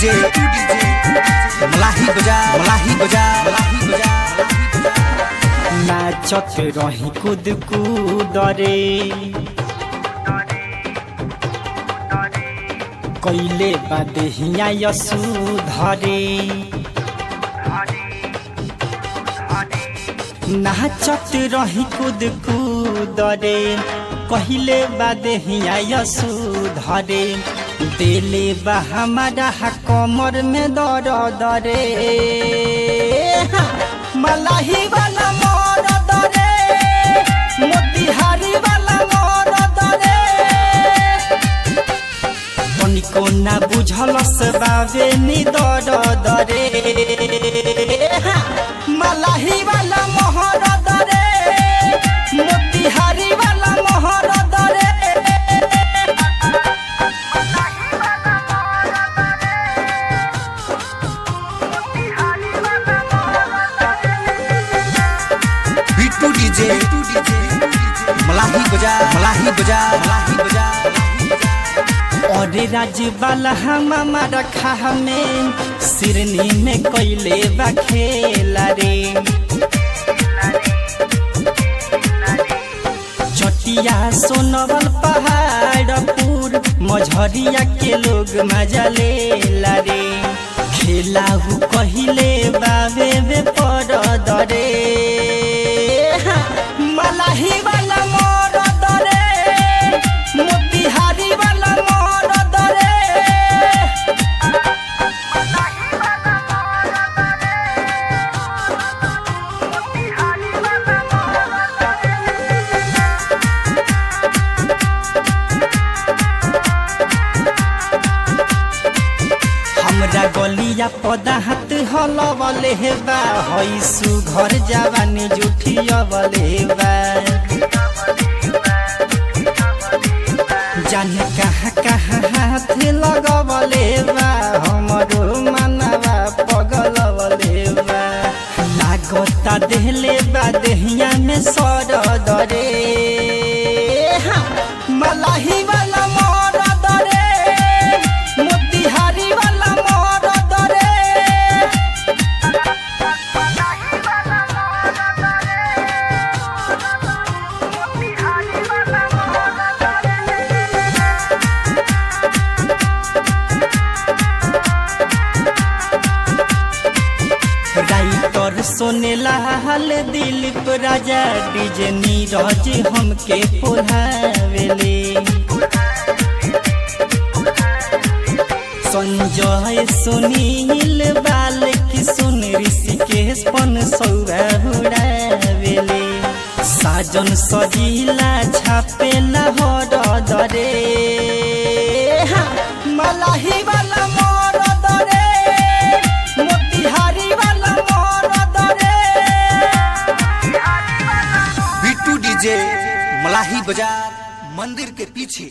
DJ मलाही बजा मलाही बजा मलाही बजा नाचत रही कूद कूद रे कैले बादेहिया यसुधरे नाचत रही कूद कूद रे कहले बादेहिया यसुधरे दिले बा हमारा कमर में दर्द रे मलाही वाला मरद रे मोतिहारी वाला मरद रे तनिको ना बुझलस बाबे नि दर्द रे मलाही वाला मरद रे मोतिहारी वाला मरद रे डीजे मलाही बजा मलाही बजा मलाही बजा और राज वाला हमारा खा में सिरनी में कैले बा खेला रे चटिया सोनवल पहाड़पुर मझरिया के लोग मजा ले रे खेलाहू कहले बाबे बे पर दरे मलाही वाला मरद रे मोतिहारी वाला मरद रे हमरा गलिया पदा हाथ हलवले हेबा हैसु घर जवानी जुठियवले बा जाने कहाँ कहाँ हाथ लगवले बा हमरो मनवा पगलवले बा लागता देहले बा देहिया में सरद रे मलाही वाला मरद रे मोतिहारी वाला मरद रे राइटर सोनेलाल दिलीप राजा डीजे नीरज हमके पोहावेले संजय सुनील बाल की सुन ऋषिकेश पन सौरा उड़ावेले साजन सजीला छापेला हरद रे मलाही वाला मरद रे मोतिहारी वाला मरद रे बिट्टू डीजे मलाही बाजार मंदिर के पीछे।